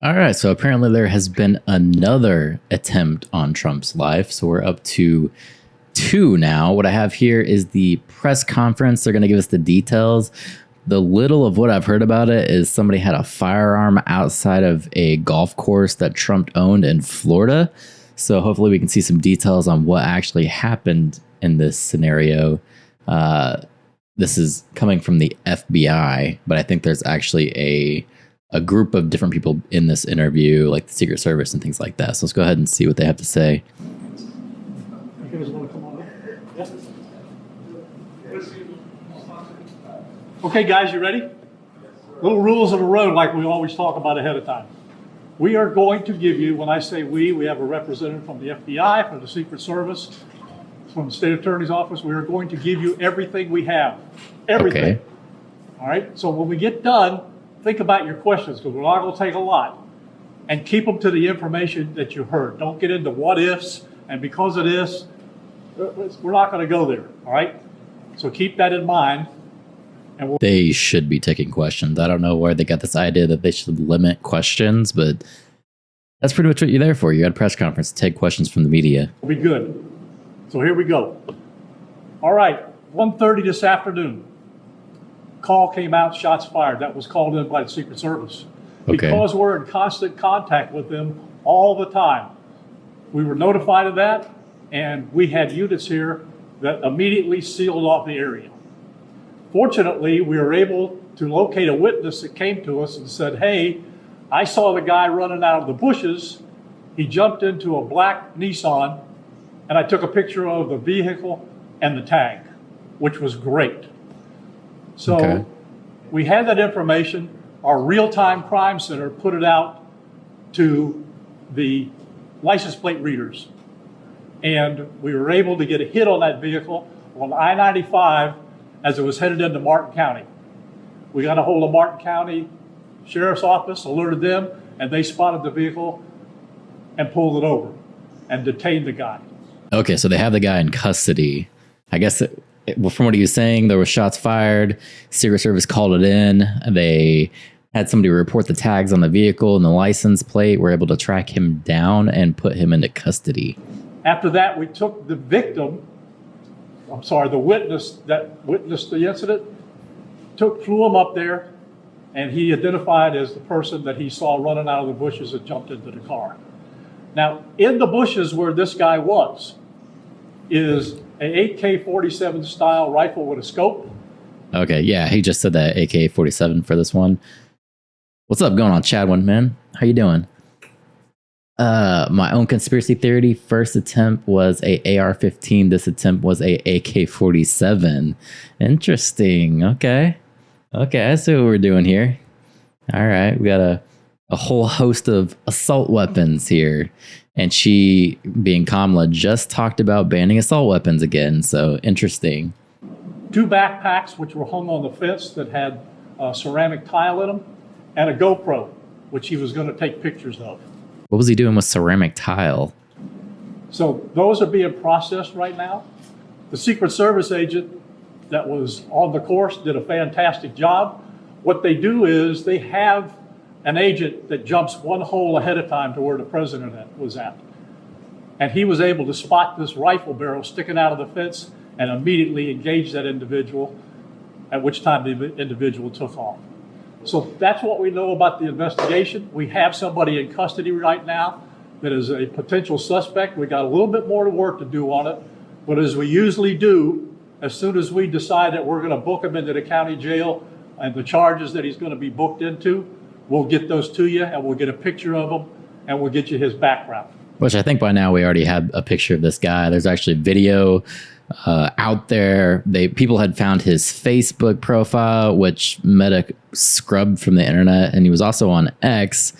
All right, so apparently there has been another attempt on Trump's life. So we're up to two now. What I have here is the press conference. They're going to give us the details. The little of what I've heard about it is somebody had a firearm outside of a golf course that Trump owned in Florida. So hopefully we can see some details on what actually happened in this scenario. This is coming from the FBI, but I think there's actually a group of different people in this interview, like the Secret Service and things like that. So let's go ahead and see what they have to say. You guys want to come on up? Yeah. Okay, guys, you ready? Little rules of the road like we always talk about ahead of time. We are going to give you, when I say we have a representative from the FBI, from the Secret Service, from the State Attorney's Office. We are going to give you everything we have. Everything. Okay. All right? So when we get done, think about your questions, because we're not going to take a lot. And keep them to the information that you heard. Don't get into what ifs, and because of this, we're not going to go there. All right? So keep that in mind. And they should be taking questions. I don't know where they got this idea that they should limit questions, but that's pretty much what you're there for. You're at a press conference to take questions from the media. We'll be good. So here we go. All right, 1:30 this afternoon. Call came out, shots fired. That was called in by the Secret Service. Okay. Because we're in constant contact with them all the time. We were notified of that, and we had units here that immediately sealed off the area. Fortunately, we were able to locate a witness that came to us and said, hey, I saw the guy running out of the bushes. He jumped into a black Nissan, and I took a picture of the vehicle and the tag, which was great. So we had that information. Our real-time crime center put it out to the license plate readers. And we were able to get a hit on that vehicle on I-95 as it was headed into Martin County. We got a hold of Martin County Sheriff's Office, alerted them, and they spotted the vehicle and pulled it over and detained the guy. Okay, so they have the guy in custody. I guess from what he was saying, there were shots fired. Secret Service called it in. They had somebody report the tags on the vehicle and the license plate. Were able to track him down and put him into custody. After that, we took the the witness that witnessed the incident, flew him up there, and he identified as the person that he saw running out of the bushes and jumped into the car. Now, in the bushes where this guy was is an AK-47 style rifle with a scope. Okay, yeah, he just said that AK-47 for this one. What's up going on, Chadwin, man? How you doing? My own conspiracy theory, first attempt was a AR-15. This attempt was a AK-47. Interesting. Okay, I see what we're doing here. All right, we got a whole host of assault weapons here. And she, being Kamala, just talked about banning assault weapons again. So interesting. 2 backpacks, which were hung on the fence that had ceramic tile in them, and a GoPro, which he was going to take pictures of. What was he doing with ceramic tile? So those are being processed right now. The Secret Service agent that was on the course did a fantastic job. What they do is they have an agent that jumps one hole ahead of time to where the president was at. And he was able to spot this rifle barrel sticking out of the fence and immediately engage that individual, at which time the individual took off. So that's what we know about the investigation. We have somebody in custody right now that is a potential suspect. We got a little bit more work to do on it, but as we usually do, as soon as we decide that we're going to book him into the county jail and the charges that he's going to be booked into, we'll get those to you, and we'll get a picture of him, and we'll get you his background. Which I think by now we already have a picture of this guy. There's actually video out there. People had found his Facebook profile, which Meta scrubbed from the internet, and he was also on X,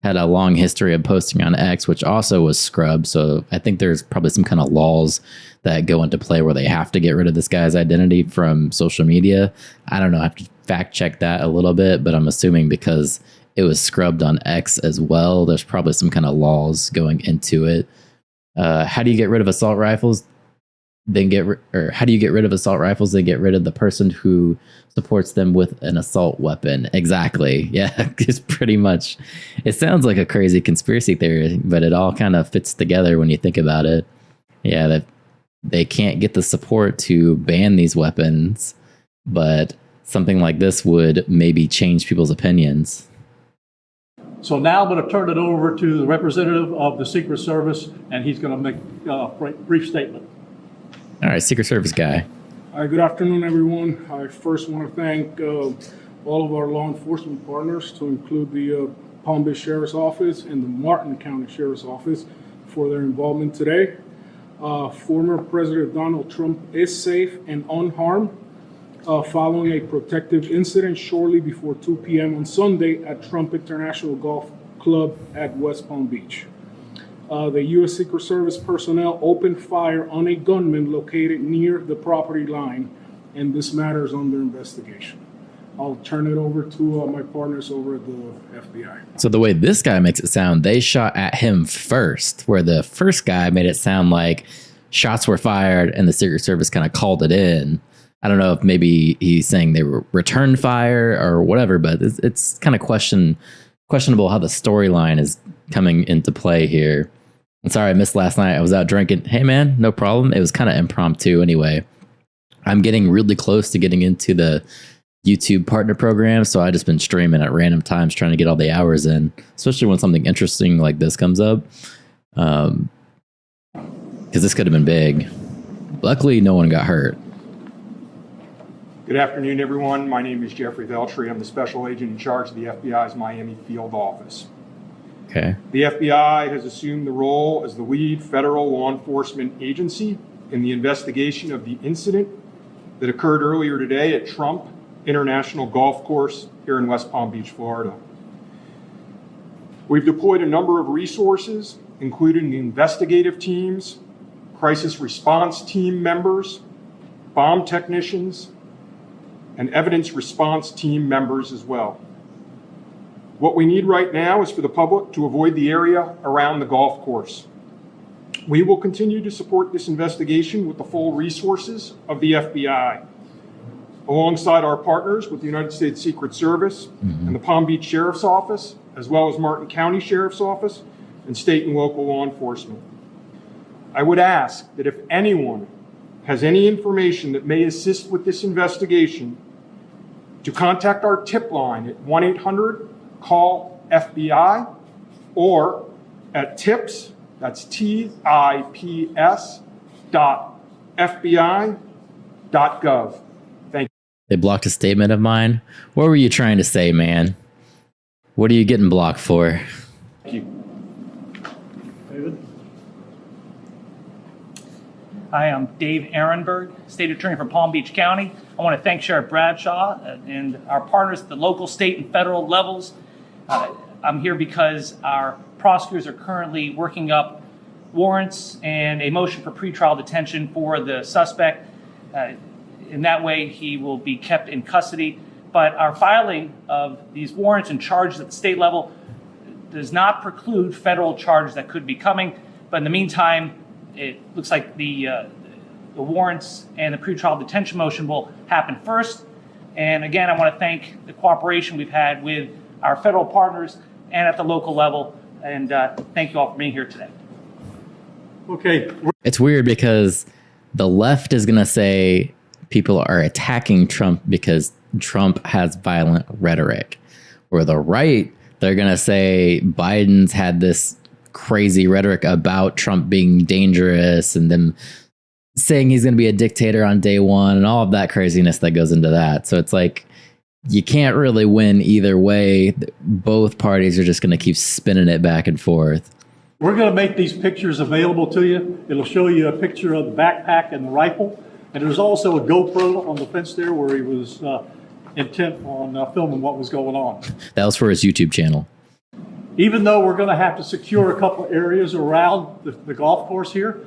had a long history of posting on X, which also was scrubbed. So I think there's probably some kind of laws that go into play where they have to get rid of this guy's identity from social media. I don't know. I have to fact check that a little bit, but I'm assuming because it was scrubbed on X as well, there's probably some kind of laws going into it. How do you get rid of assault rifles? then or how do you get rid of assault rifles? They get rid of the person who supports them with an assault weapon. Exactly. Yeah, it's pretty much. It sounds like a crazy conspiracy theory, but it all kind of fits together when you think about it. Yeah, that they can't get the support to ban these weapons, but something like this would maybe change people's opinions. So now I'm going to turn it over to the representative of the Secret Service, and he's going to make a brief statement. All right, Secret Service guy. Hi, good afternoon, everyone. I first want to thank all of our law enforcement partners, to include the Palm Beach Sheriff's Office and the Martin County Sheriff's Office, for their involvement today. Former President Donald Trump is safe and unharmed following a protective incident shortly before 2 p.m. on Sunday at Trump International Golf Club at West Palm Beach. The U.S. Secret Service personnel opened fire on a gunman located near the property line, and this matter is under investigation. I'll turn it over to my partners over at the FBI. So the way this guy makes it sound, they shot at him first, where the first guy made it sound like shots were fired and the Secret Service kind of called it in. I don't know if maybe he's saying they were returned fire or whatever, but it's kind of questionable how the storyline is coming into play here. I'm sorry I missed last night. I was out drinking. Hey man, no problem. It was kind of impromptu anyway. I'm getting really close to getting into the YouTube partner program, so I just been streaming at random times trying to get all the hours in, especially when something interesting like this comes up. Because this could have been big. Luckily, no one got hurt. Good afternoon, everyone. My name is Jeffrey Veltri. I'm the special agent in charge of the FBI's Miami field office. Okay. The FBI has assumed the role as the lead federal law enforcement agency in the investigation of the incident that occurred earlier today at Trump International Golf Course here in West Palm Beach, Florida. We've deployed a number of resources, including the investigative teams, crisis response team members, bomb technicians, and evidence response team members as well. What we need right now is for the public to avoid the area around the golf course. We will continue to support this investigation with the full resources of the FBI, alongside our partners with the United States Secret Service and the Palm Beach Sheriff's Office, as well as Martin County Sheriff's Office and state and local law enforcement. I would ask that if anyone has any information that may assist with this investigation, to contact our tip line at 1-800-CALL-FBI or at tips, that's tips.fbi.gov. Thank you. They blocked a statement of mine. What were you trying to say, man? What are you getting blocked for? Thank you. David? Hi, I'm Dave Ehrenberg, State Attorney for Palm Beach County. I want to thank Sheriff Bradshaw and our partners at the local, state, and federal levels. I'm here because our prosecutors are currently working up warrants and a motion for pretrial detention for the suspect. In that way, he will be kept in custody. But our filing of these warrants and charges at the state level does not preclude federal charges that could be coming. But in the meantime, it looks like the warrants and the pretrial detention motion will happen first. And again, I want to thank the cooperation we've had with our federal partners and at the local level. And thank you all for being here today. Okay. It's weird because the left is going to say people are attacking Trump because Trump has violent rhetoric. Or the right, they're going to say Biden's had this crazy rhetoric about Trump being dangerous and them saying he's going to be a dictator on day one and all of that craziness that goes into that. So it's like you can't really win either way. Both parties are just going to keep spinning it back and forth. We're going to make these pictures available to you. It'll show you a picture of the backpack and the rifle. And there's also a GoPro on the fence there where he was intent on filming what was going on. That was for his YouTube channel. Even though we're going to have to secure a couple areas around the golf course here,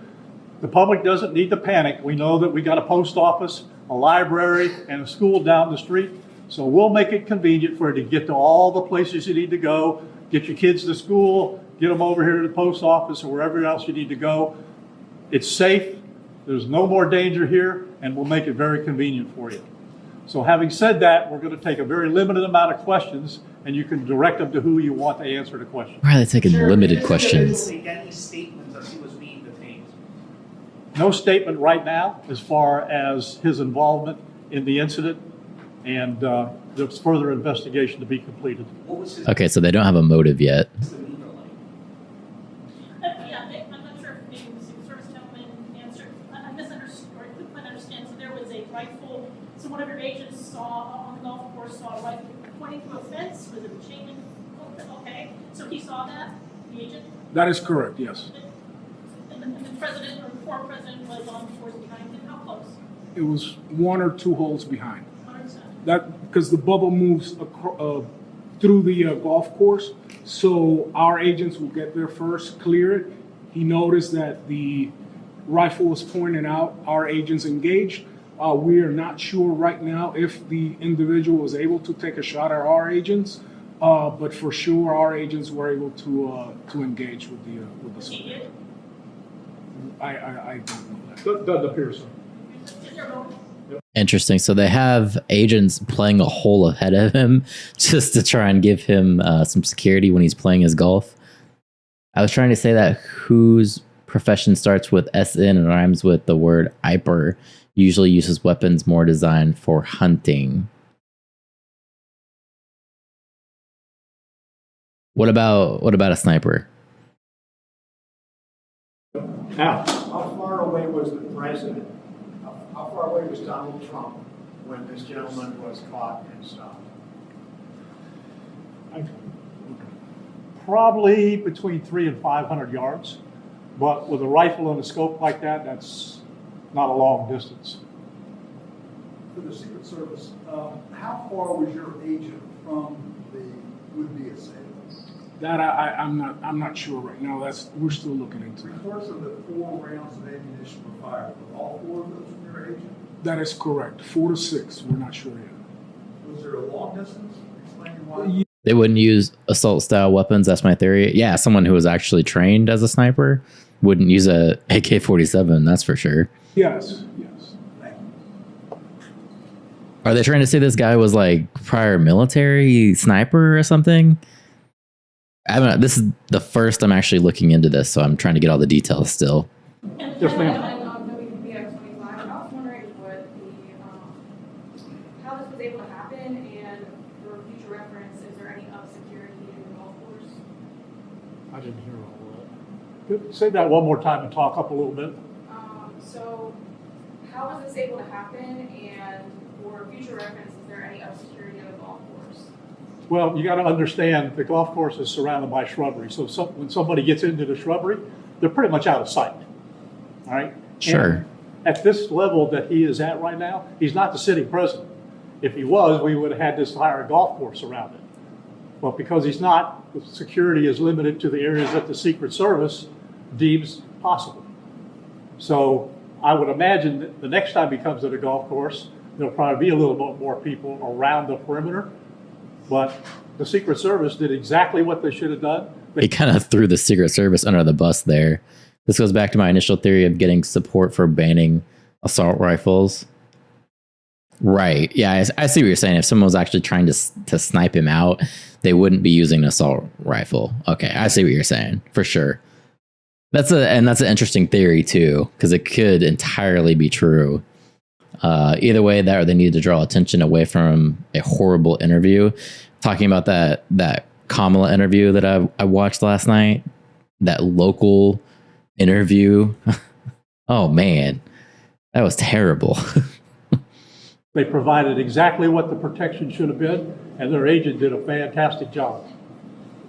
the public doesn't need to panic. We know that we got a post office, a library, and a school down the street. So we'll make it convenient for you to get to all the places you need to go, get your kids to school, get them over here to the post office or wherever else you need to go. It's safe. There's no more danger here, and we'll make it very convenient for you. So having said that, we're going to take a very limited amount of questions, and you can direct them to who you want to answer the question. Why are they taking Sheriff, limited did this questions? individual make any statements as he was being detained? No statement right now as far as his involvement in the incident, and there's further investigation to be completed. What was his Okay, so they don't have a motive yet. demeanor like? Yeah, I'm not sure if maybe the Secret Service gentleman answered. I misunderstood, or I couldn't quite understand. So there was a rifle, so one of your agents saw on the golf course, saw a rifle pointing to a fence. Was it a chain link? Okay, so he saw that, the agent? That is correct, yes. And the president or the former president was on the course behind him. How close? It was 1 or 2 holes behind. 100%. That, because the bubble moves through the golf course, so our agents will get there first, clear it. He noticed that the rifle was pointed out, our agents engaged. We are not sure right now if the individual was able to take a shot at our agents, but for sure our agents were able to engage with the He subject. did? I don't know that. Doesn't appear so. Is there a motive? Interesting. So they have agents playing a hole ahead of him just to try and give him some security when he's playing his golf. I was trying to say that whose profession starts with SN and rhymes with the word "iper" usually uses weapons more designed for hunting. What about a sniper? Now, How far away was the president? How far away was Donald Trump when this gentleman was caught and stopped? probably between 300 and 500 yards, but with a rifle and a scope like that, that's not a long distance. For the Secret Service, how far was your agent from the would-be assailant? That I'm not sure right now. We're still looking into it. Reports of the 4 rounds of ammunition were fired. Were all 4 of those from your agent? That is correct. 4 to 6. We're not sure yet. Was there a long distance? Explain why. They wouldn't use assault style weapons. That's my theory. Yeah, someone who was actually trained as a sniper wouldn't use a AK-47. That's for sure. Yes. Are they trying to say this guy was like prior military sniper or something? I don't know. This is the first I'm actually looking into this, so I'm trying to get all the details still. Yes, ma'am. I was wondering what how this was able to happen, and for future reference, is there any up security in the golf course? I didn't hear all that. Say that one more time and talk up a little bit. So how was this able to happen, and for future reference, is there any up security in the golf course? Well, you got to understand the golf course is surrounded by shrubbery. So when somebody gets into the shrubbery, they're pretty much out of sight. All right? Sure. And at this level that he is at right now, he's not the sitting president. If he was, we would have had this entire golf course around it. But because he's not, the security is limited to the areas that the Secret Service deems possible. So I would imagine that the next time he comes to the golf course, there'll probably be a little bit more people around the perimeter. But the Secret Service did exactly what they should have done. He kind of threw the Secret Service under the bus there. This goes back to my initial theory of getting support for banning assault rifles. Right. Yeah, I see what you're saying. If someone was actually trying to snipe him out, they wouldn't be using an assault rifle. Okay, I see what you're saying, for sure. That's an interesting theory, too, because it could entirely be true. Either way, that or they needed to draw attention away from a horrible interview. Talking about that Kamala interview that I watched last night, that local interview. Oh man, that was terrible. They provided exactly what the protection should have been, and their agent did a fantastic job.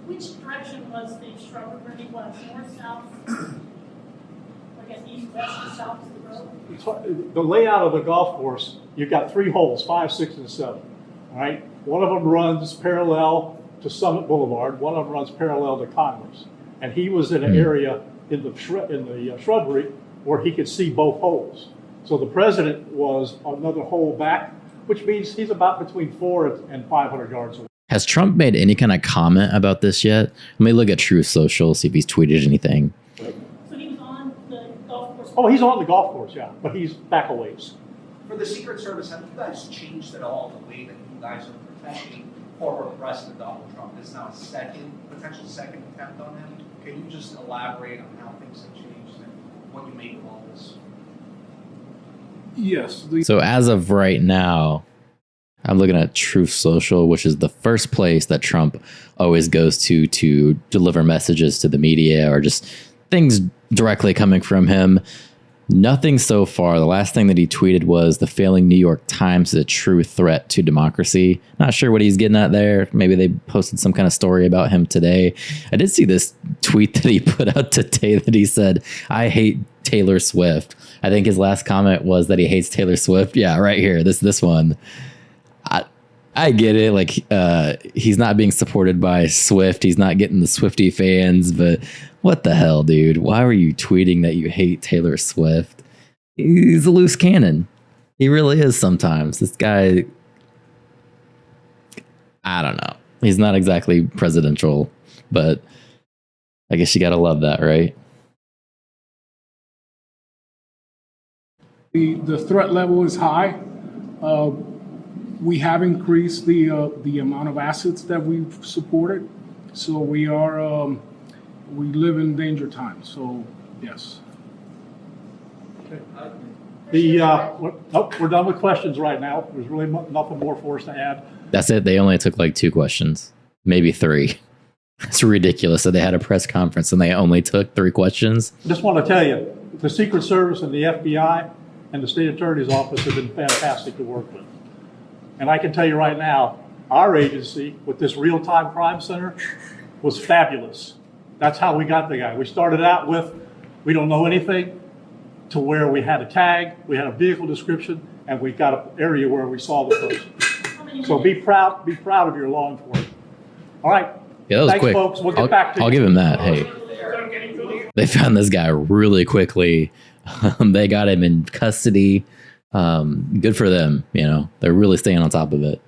Which direction was the shrubbery? Was north, south? I guess east, west, and south of the road? The layout of the golf course, you've got 3 holes, 5, 6, and 7. All right, one of them runs parallel to Summit Boulevard. One of them runs parallel to Congress, and he was in an area in the shrubbery where he could see both holes. So the president was another hole back, which means he's about between 400 and 500 yards away. Has Trump made any kind of comment about this yet? Let me look at Truth Social, see if he's tweeted anything. So he was on the golf course Oh, he's on the golf course, yeah, but he's back a ways. For the Secret Service, have you guys changed at all the way that you guys are protecting former President Donald Trump? This is now a potential second attempt on him. Can you just elaborate on how things have changed and what you make of all this? Yes. So as of right now, I'm looking at Truth Social, which is the first place that Trump always goes to deliver messages to the media or just things directly coming from him. Nothing so far. The last thing that he tweeted was the failing New York Times is a true threat to democracy. Not sure what he's getting at there. Maybe they posted some kind of story about him today. I did see this tweet that he put out today that he said, "I hate Taylor Swift." I think his last comment was that he hates Taylor Swift. Yeah, right here. This one. I get it. Like, he's not being supported by Swift. He's not getting the Swiftie fans, but what the hell, dude? Why were you tweeting that you hate Taylor Swift? He's a loose cannon. He really is sometimes. This guy, I don't know. He's not exactly presidential, but I guess you got to love that, right? The threat level is high. We have increased the amount of assets that we've supported, so we live in danger times. So yes. We're done with questions right now. There's really nothing more for us to add. That's it. They only took like 2 questions, maybe 3. It's ridiculous that they had a press conference and they only took 3 questions. I just want to tell you, the Secret Service and the FBI and the State Attorney's Office have been fantastic to work with. And I can tell you right now, our agency with this real-time crime center was fabulous. That's how we got the guy. We started out with, we don't know anything, to where we had a tag, we had a vehicle description, and we got an area where we saw the person. So be proud of your law enforcement. All right. Yeah, that was Thanks, quick. folks. We'll get back to you. I'll give him that. Hey, they found this guy really quickly. They got him in custody. Good for them. You know, they're really staying on top of it.